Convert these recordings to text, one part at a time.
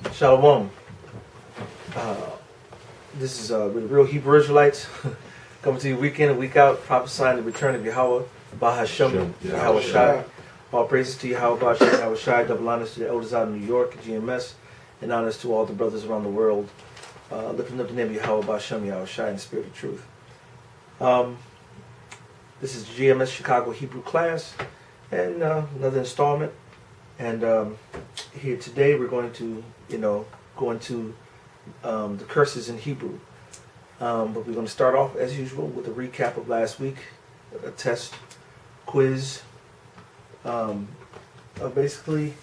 Shalom. This is with the real Hebrew Israelites coming to you week in and week out, prophesying the return of Yahawah, BAHASHAM, YAHAWASHI. All praises to Yahawah, YAHAWASHI. Double honors to the elders out in New York, GMS, and honors to all the brothers around the world, lifting up the name of Yahawah, BAHASHAM, YAHAWASHI in the spirit of truth. This is GMS Chicago Hebrew class, and another installment. And here today we're going to, go into the curses in Hebrew. But we're going to start off as usual with a recap of last week, a test quiz, basically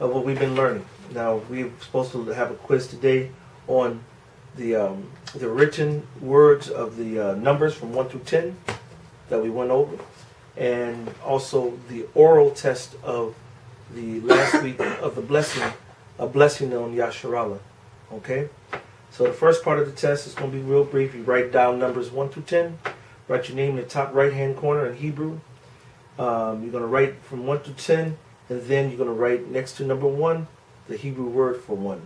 of what we've been learning. Now we're supposed to have a quiz today on the written words of the numbers from 1 through 10 that we went over, and also the oral test of the last week of the blessing, a blessing on Yasharallah. Okay? So the first part of the test is going to be real brief. You write down numbers 1 through 10. Write your name in the top right-hand corner in Hebrew. You're going to write from 1 to 10, and then you're going to write next to number 1 the Hebrew word for 1.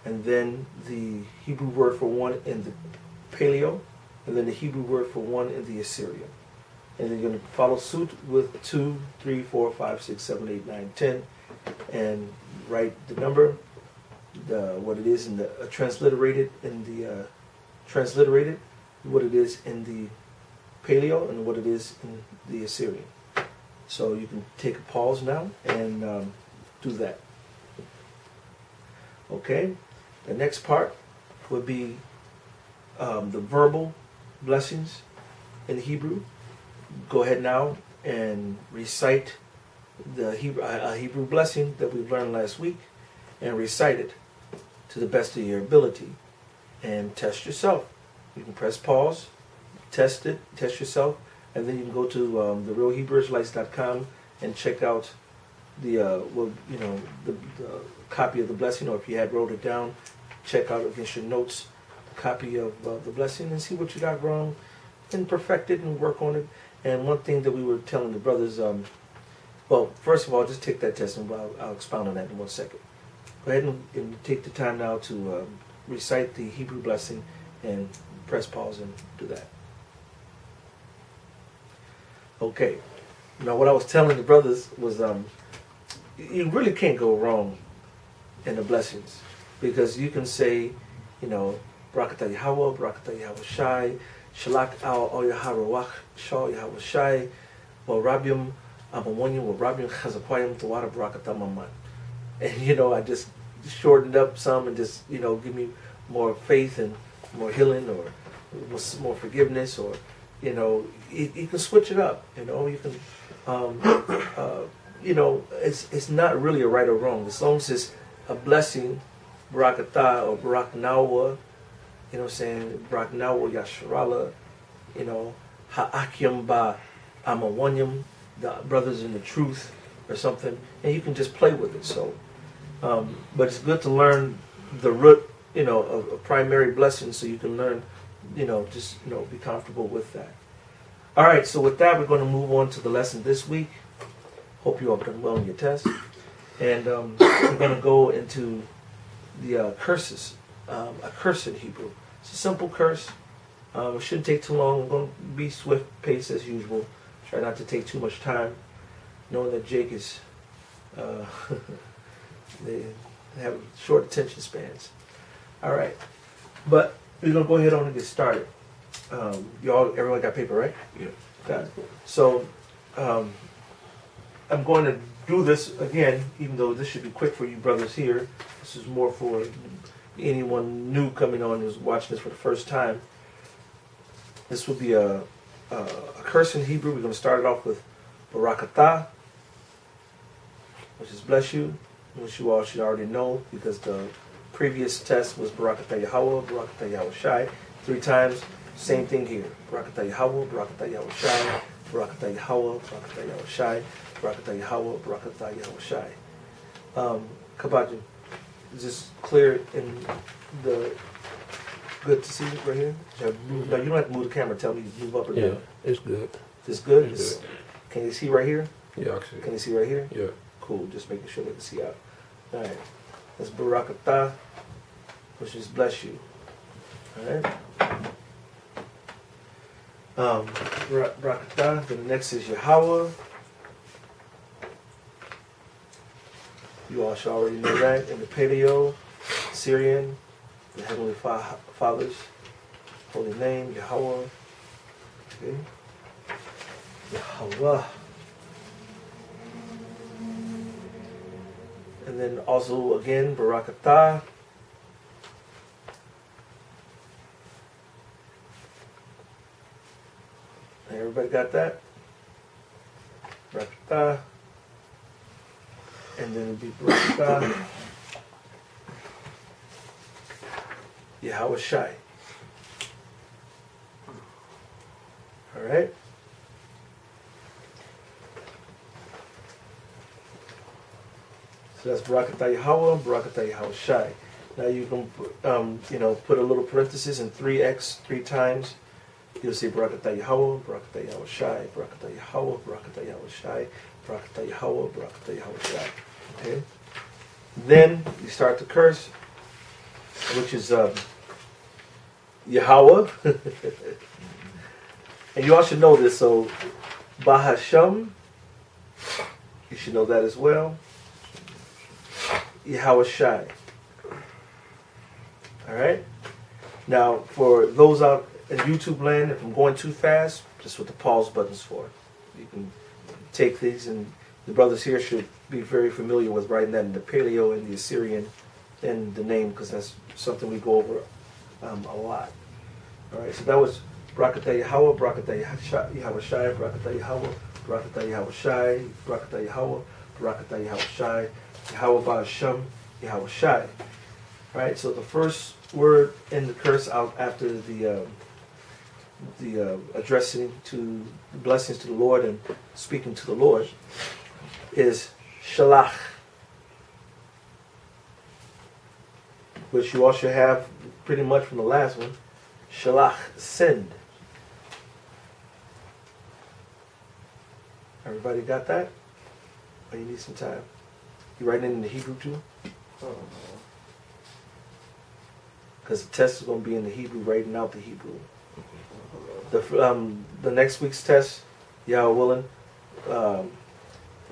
And then the Hebrew word for 1 in the Paleo, and then the Hebrew word for 1 in the Assyrian. And then you're going to follow suit with 2, 3, 4, 5, 6, 7, 8, 9, 10, and write the number, what it is in the transliterated in the transliterated, what it is in the Paleo, and what it is in the Assyrian. So you can take a pause now and do that. Okay. The next part would be the verbal blessings in Hebrew. Go ahead now and recite the Hebrew blessing that we learned last week, and recite it to the best of your ability, and test yourself. You can press pause, test it, test yourself, and then you can go to therealhebrewisraelites.com and check out the the copy of the blessing, or if you had wrote it down, check out against your notes a copy of the blessing and see what you got wrong, and perfect it and work on it. And one thing that we were telling the brothers, well, first of all, just take that test, and I'll expound on that in 1 second. Go ahead and take the time now to recite the Hebrew blessing, and press pause and do that. Okay. Now, what I was telling the brothers was, you really can't go wrong in the blessings, because you can say, Barakatah Yahawah, Barakatah Yahawashi, Shalak al YAHAWAH, Shah Yahawashai, Rabium Amawanyam, Rabium Chazakwayam, Tawara Barakatah Maman. And I just shortened up some and just, give me more faith and more healing, or more forgiveness, or, you can switch it up, you can, it's not really a right or wrong. As long as it's a blessing, Barakatah or Baraknawa, Baraknawa Yasharallah, Ha'akyam Ba Amawanyam, the brothers in the truth, or something, and you can just play with it. So, but it's good to learn the root, of primary blessings, so you can learn, just be comfortable with that. All right. So with that, we're going to move on to the lesson this week. Hope you all done well in your test, and we're going to go into the curses. A curse in Hebrew. It's a simple curse. It shouldn't take too long. I'm going to be swift paced as usual. Try not to take too much time, knowing that Jake is they have short attention spans. All right, but we're gonna go ahead on and get started. Everyone got paper, right? Yeah. Got it. So I'm going to do this again, even though this should be quick for you brothers here. This is more for anyone new coming on who's watching this for the first time. This will be a curse in Hebrew. We're going to start it off with Barakatah, which is bless you, which you all should already know, because the previous test was Barakatah Yahawah, Barakatah Yahawashi, 3 times. Same thing here. Barakatah Yahawah, Barakatah Yahawashi, Barakatah Yahawah, Barakatah Yahawashi, Barakatah Yahawah, Barakatah Yahawashi. Kabaji, is this clear in the... Good to see you right here? No, you don't have to move the camera. Tell me to move up or down. Yeah, it's good. It's good? It's good. Can you see right here? Yeah, I can see. Can you see right here? Yeah. Cool. Just making sure they can see out. All right. That's barakatah, which is bless you. Alright? Barakatah. Then the next is Yahawah. You all should already know that. In the Paleo, Syrian, the Heavenly Father's holy name, Yahawah. Okay. Yahawah. And then also again, barakatah. Everybody got that? Barakatah. And then it'll be barakatah. Yahawashi. Alright? So that's barakatah Yahawah, barakatah Yahawashi. Now you can put a little parenthesis in 3x 3 times. You'll say barakatah Yahawah, barakatah Yahawashi, barakatah Yahawah, barakatah Yahawashi, barakatah Yahawah, barakatah Yahawashi. Okay? Then you start the curse, which is Yahawah. And you all should know this, so BAHASHAM, you should know that as well. YAHAWASHI. Alright? Now, for those out in YouTube land, if I'm going too fast, that's what the pause button's for. You can take these, and the brothers here should be very familiar with writing that in the Paleo and the Assyrian and the name, because that's something we go over a lot. Alright, so that was barakatah Yahawah, barakatah Yahawashi, barakatah Yahawah, barakatah Yahawashi, barakatah Yahawah, barakatah Yahawashi, Yahawah BAHASHAM, Yahawashi. Alright, so the first word in the curse out after the addressing to blessings to the Lord and speaking to the Lord is shalach, which you all should have pretty much from the last one. Shalach, send. Everybody got that? Or you need some time? You writing it in the Hebrew too? Because the test is going to be in the Hebrew, writing out the Hebrew. The next week's test, Yahweh willing,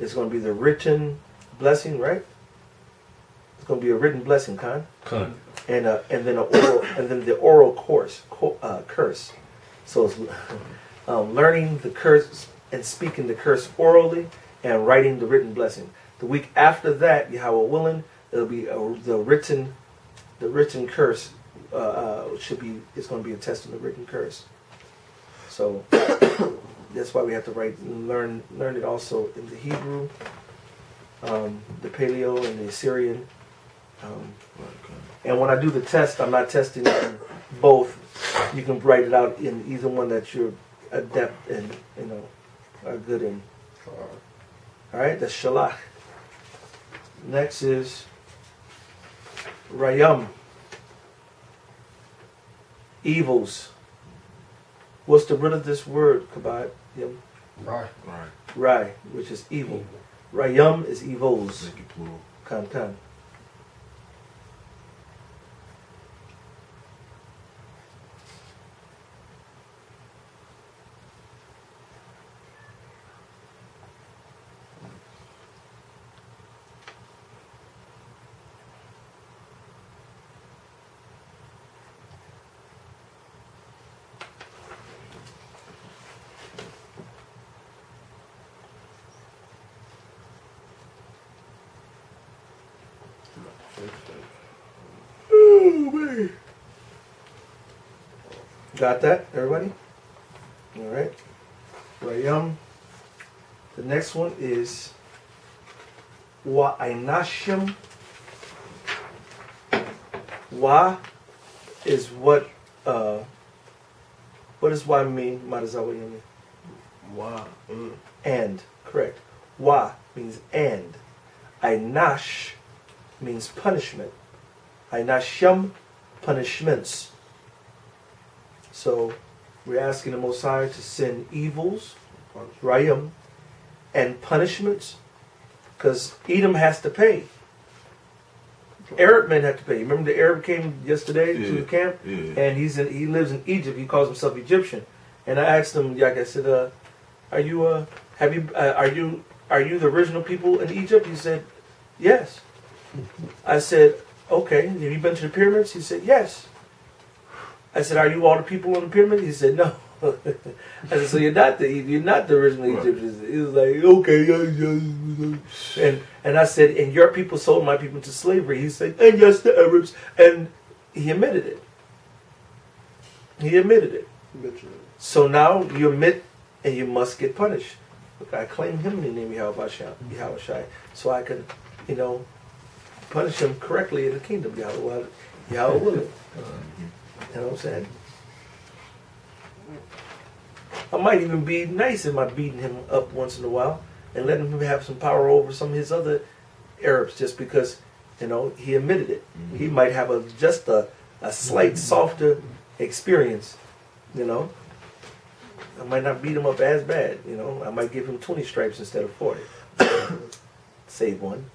is going to be the written blessing, right? It's going to be a written blessing, Khan. And then the oral curse. So it's learning the curse and speaking the curse orally and writing the written blessing. The week after that, Yahweh willing, it'll be the written curse. It's going to be a test of the written curse. So that's why we have to learn it also in the Hebrew, the Paleo, and the Assyrian. And when I do the test, I'm not testing on both. You can write it out in either one that you're adept and are good in. All right, that's shalach. Next is rayam. Evils. What's the root of this word, Kabad? Rai, which is evil. Rayam is evils. Kan. Oh, man. Got that, everybody? All right. Rayam. The next one is Wa'inashim. Wa is what does wa mean? Madazawa Wa. And, correct. Wa means and. Ainash means punishment. Ainasham, punishments. So we're asking the Most High to send evils, rayam, and punishments, because Edom has to pay. Arab men have to pay. Remember the Arab came yesterday to the camp, Yeah. and he lives in Egypt. He calls himself Egyptian. And I asked him, like I said, are you the original people in Egypt? He said, yes. I said, okay. Have you been to the pyramids? He said, yes. I said, are you all the people on the pyramid? He said, no. I said, so you're not the original Egyptians. He was like, okay, yeah. And I said, and your people sold my people into slavery. He said, and yes, the Arabs. And he admitted it. He admitted it. So now you admit, and you must get punished. Look, I claim him in the name of YAHAWASHI, so I can, punish him correctly in the kingdom. Yahweh willing. You know what I'm saying? I might even be nice in my beating him up once in a while and letting him have some power over some of his other Arabs just because, he admitted it. Mm-hmm. He might have just a slight softer experience, I might not beat him up as bad, I might give him 20 stripes instead of 40. Save one.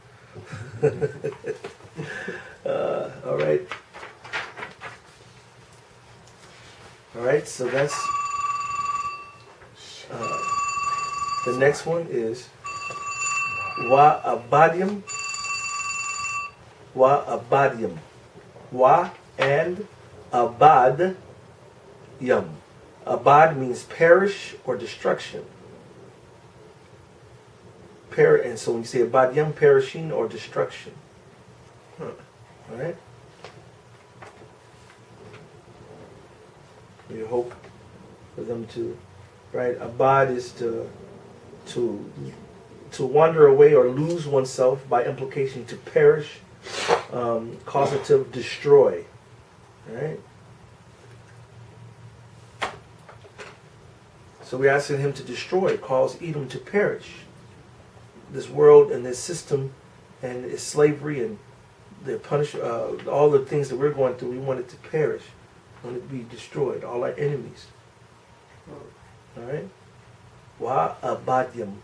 All right. All right, so that's the next one is Wa'abadium. Wa'abadium. Wa and abad yum. Abad means perish or destruction. And so when you say abad yum, perishing or destruction. All right. We hope for them to, right? Abad is to wander away or lose oneself, by implication to perish, causative, destroy, right? So we're asking him to destroy, cause Edom to perish. This world and this system and its slavery and the all the things that we're going through, we want it to perish. We want it to be destroyed, all our enemies. All right? Wa'abadyam.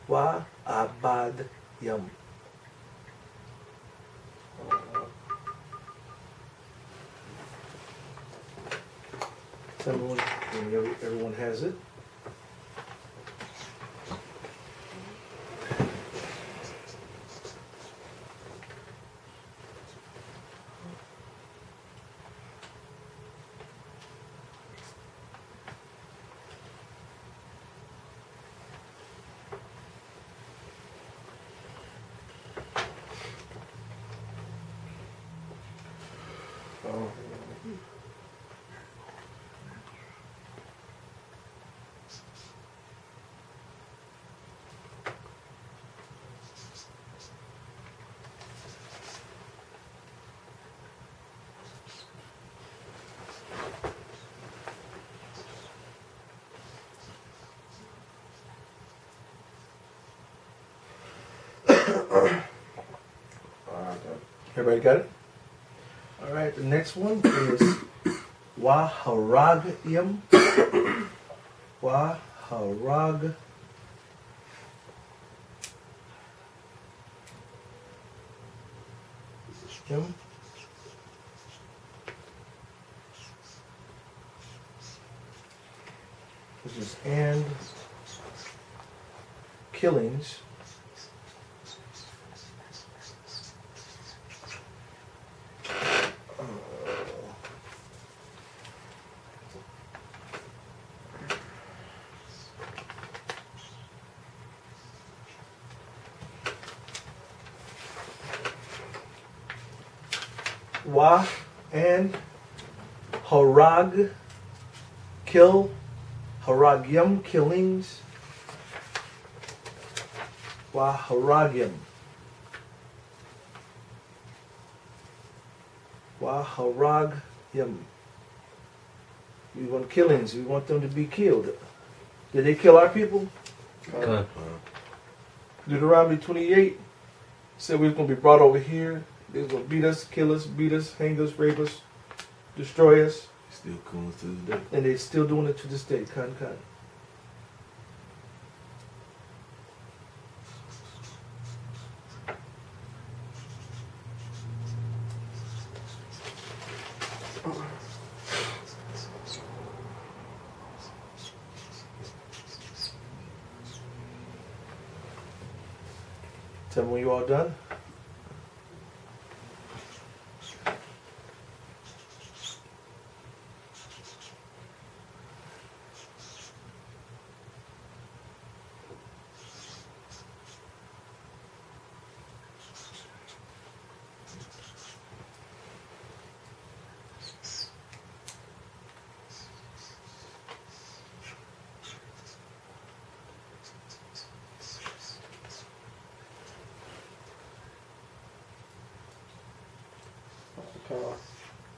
Wa'abadyam. Everyone has it. Everybody got it? All right, the next one is Waharagyam. Waharagyam. Which is and killings. Wa and harag, kill, haragyam, killings. Wa haragyam. Wa haragyam. We want killings. We want them to be killed. Did they kill our people? Deuteronomy 28 said we was going to be brought over here. They was going to beat us, kill us, beat us, hang us, rape us, destroy us. Still cool to this day. And they're still doing it to this day. Kind. Tell me when you all done.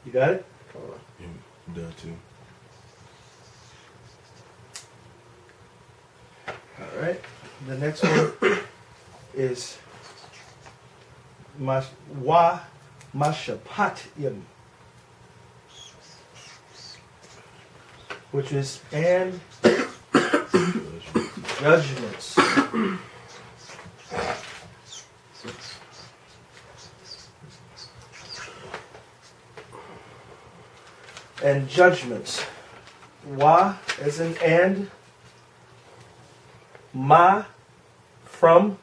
You got it? Yeah, I'm done too. All right. The next one is Mashapatyam, which is and judgments. And judgments. Wa as in and. Ma from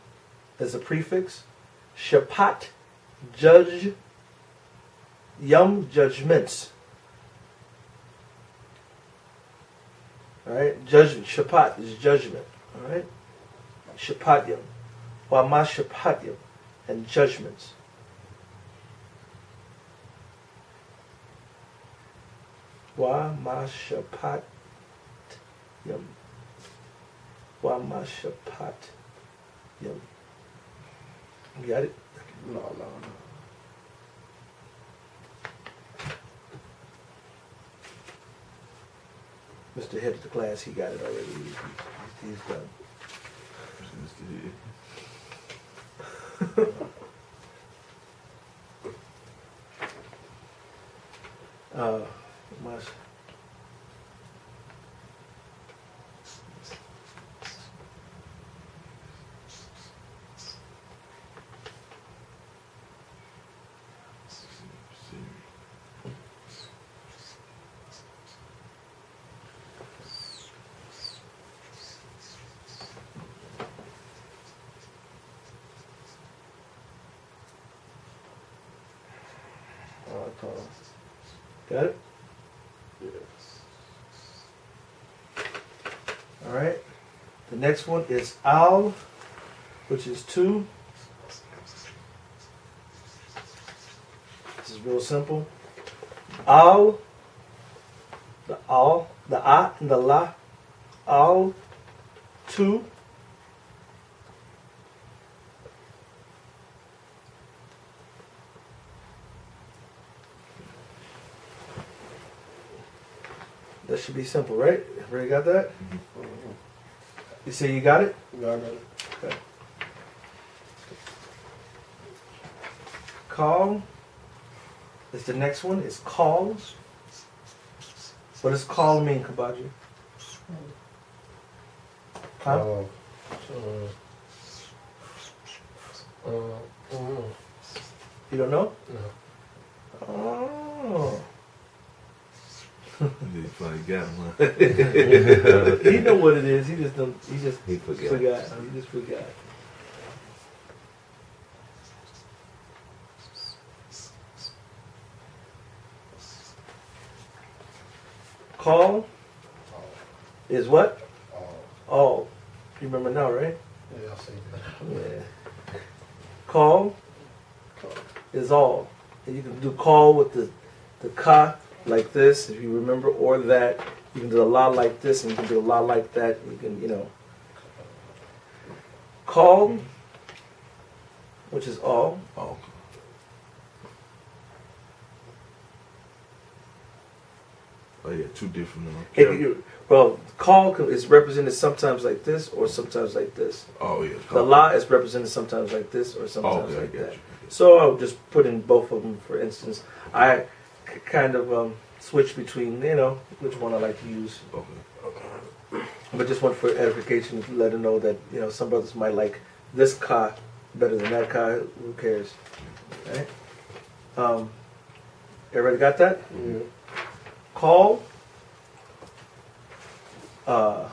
as a prefix. Shapat judge. Yum judgments. Alright? Judgment. Shapat is judgment. Alright? Shapatyam. Wa ma shapatyam. And judgments. Wa ma shapatyam. Wa ma shapatyam. You got it? No. Mr. Head of the class, he got it already. He's done. Mas got it? Yes. All right. The next one is al, which is two. This is real simple. Al, the a and the la. Al, two. That should be simple, right? Everybody got that? You say you got it? Yeah, I got it. Okay. Call is the next one. It's calls. What does call mean, Kabaji? Huh? You don't know? No. Oh. You probably got one. He know what it is. He just don't. He forgot. He just forgot. Call is what? All. You remember now, right? Yeah, I see that. Yeah. Call is all. And you can do call with the ka like this, if you remember, or that. You can do a la like this, and you can do a la like that. You can, call, which is all. Oh. Oh yeah, two different. Well, call is represented sometimes like this or sometimes like this. Oh yeah. The la is represented sometimes like this or sometimes okay, like that. you. So I'll just put in both of them. For instance, I kind of switch between, which one I like to use. Okay. But just one for edification to let them know that, some brothers might like this ka better than that ka. Who cares? Right? Everybody got that? Yeah. Call. I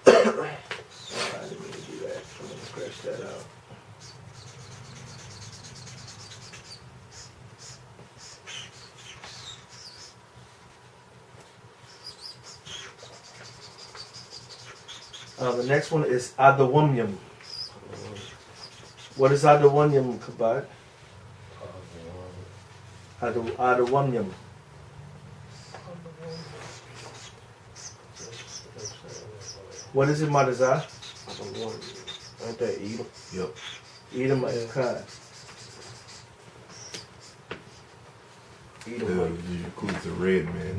didn't mean to do that. that out. The next one is Adawamyam. What is Adawamyam, Kabad? Adawamyam. What is it, Madazah? Ain't that Edom? Yep. Edom is kind. You includes the red man.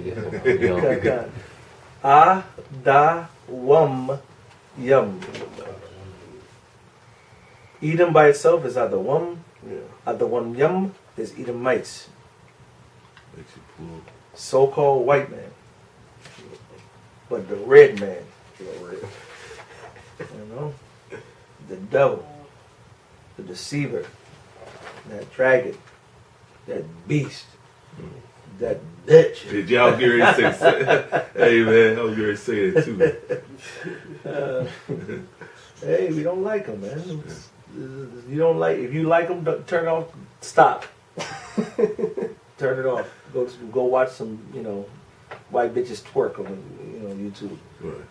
Adawamyam. Edom by itself is Adawam. Adawamyam is Edomites. Makes you pull. So-called white man. But the red man. You know? The devil. The deceiver. That dragon. That beast. That bitch. Did y'all get ready to say? Hey man, I was going to say that too. Hey, we don't like them, man. You don't like. If you like them, turn it off. Stop. Turn it off. Go watch some, white bitches twerk on, YouTube. Right.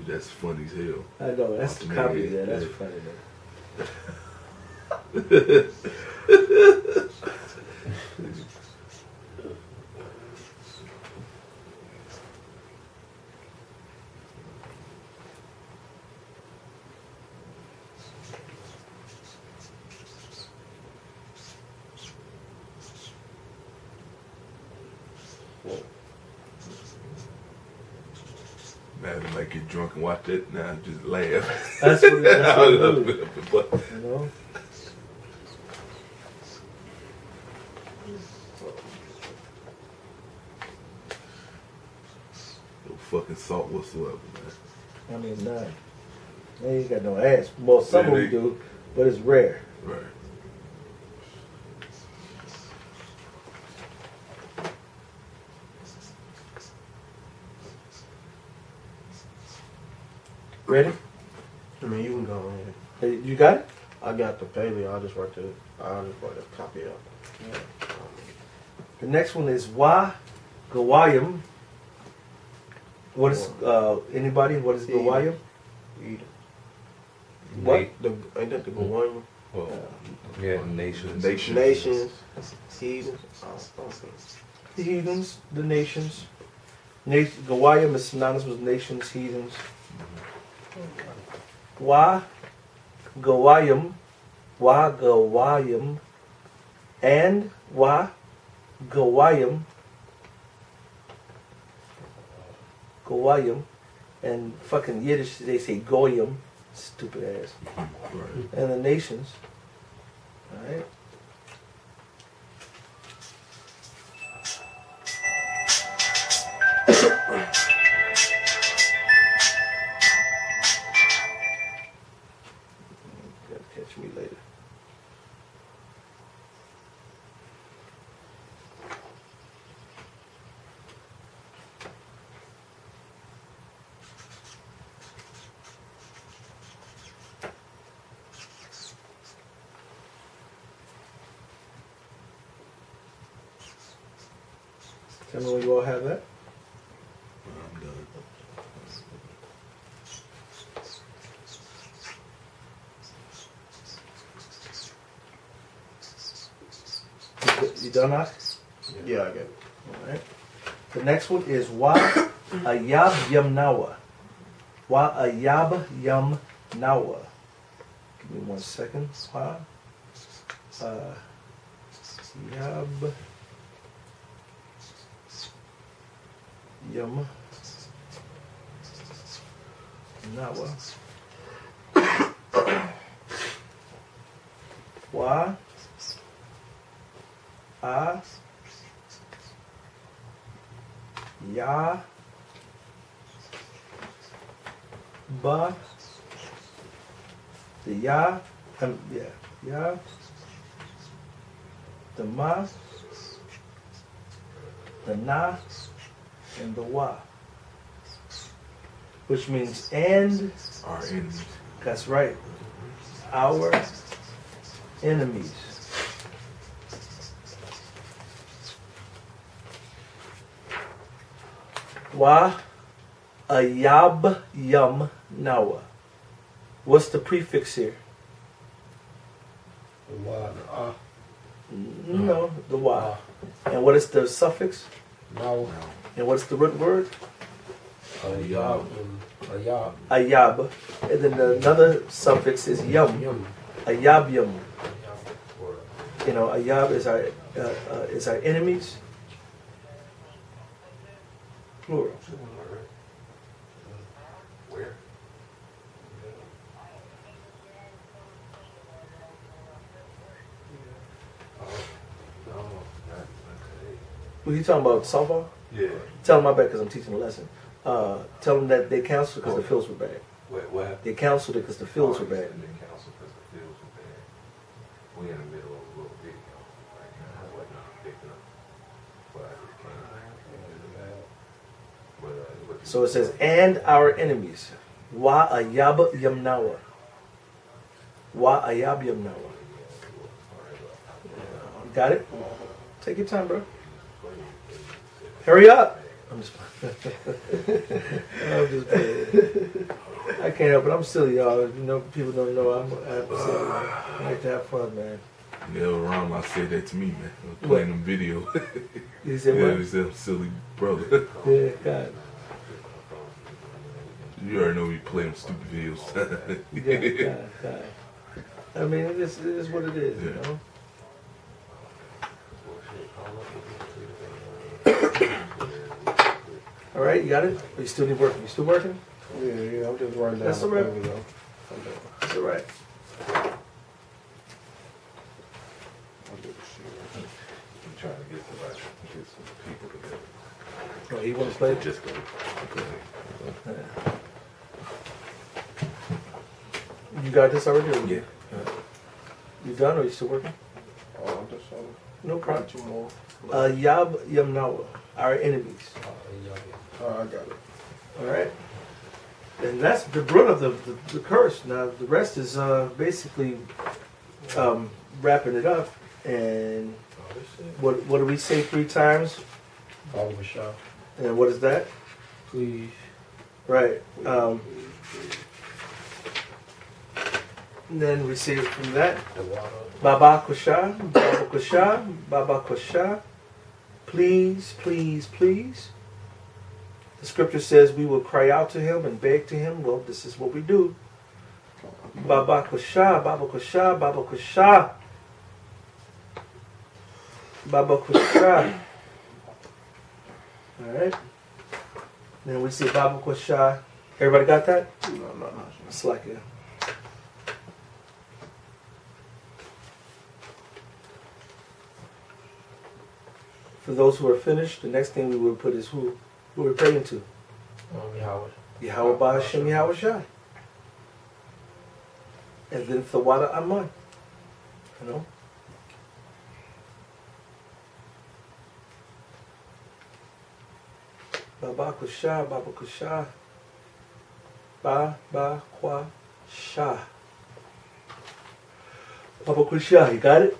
That's funny as hell. I know. That's the comedy there. That's funny, man. Man, I might get drunk and watch that now and just laugh. That's what it is. You know? No fucking salt whatsoever, man. I mean, nah. They ain't got no ass. Well, some of them do, but it's rare. Right. Ready? I mean, you can go ahead. Hey, you got it? I got the paleo. I'll just write the copy up. Yeah. The next one is Gawayim. What is anybody? What is Gawayim? Edom. What? Ain't that the Gawayim? Well, yeah, nations. Nations. Heathens. The heathens, the nations. Gawayim is synonymous with nations, heathens. Gawayim, and Gawayim, and fucking Yiddish they say Goyim, stupid ass. Right. And the nations, all right. Catch me later. Tell me when you all have that. I'm done. You done that? Yeah, I got it. All right. The next one is Ayab Yamnawa. Ayab Yamnawa. Give me 1 second. Ayab Yam Nawa. Ya Ba the Ya Ya the Ma the Na and the Wa, which means and. Our enemies. That's right. our enemies. YAHAWAH. What's the prefix here? No, the Y. And what is the suffix? Now, And what's the root word? ayab. Ayab. And then another suffix is yum. Ayab yum. You know, ayab is our enemies. Plural. What are you talking about, softball? Yeah. Tell them my bad because I'm teaching a lesson. Tell them that they canceled because the fields were bad. What? They canceled it because the fields were bad. They canceled because the fields were bad. We in the middle of a little video right now. I wasn't picking up, but I just came. So it says, and our enemies. Ayab yamnawa. Ayab yamnawa. Got it? Take your time, bro. Hurry up. I'm just I'm just playing. I can't help it. I'm silly, y'all. You know, people don't know I'm silly. I like to have fun, man. Yeah, Ron said that to me, man. I was playing them video. He said, Yeah, what? he said, I'm silly brother. Yeah, God. You already know we play them stupid videos. Yeah, God. I mean, it is what it is, you know? All right, you got it? Or you still need working? You still working? Yeah, I'm just writing down. That's all right. the thing, That's all right. I'm trying to get some people together. Oh, he want to play? Just go. You got this already? Or Yeah. You done or you still working? Oh, I'm just No problem. two more. Yab Yamnawa, our enemies. Oh, I got it. All right. And that's the root of the curse. Now, the rest is basically wrapping it up. And what do we say 3 times? BAHASHAM. And what is that? Please. Right. And then we say from that, Baba Kusha, Baba Kusha, Baba Kusha. Please, please, please. The scripture says we will cry out to him and beg to him. Well, this is what we do. Baba Kusha, Baba Kusha, Baba Kusha. Baba Kusha. All right. Then we say Baba Kusha. Everybody got that? No. It's like it. For those who are finished, the next thing we will put is who we're praying to. Yahawah. Yahweh BAHASHAM YAHAWASHI. And then Thawada Aman. You know? Baba Kusha, Baba Kusha. Baba Kusha. Baba Kusha, you got it?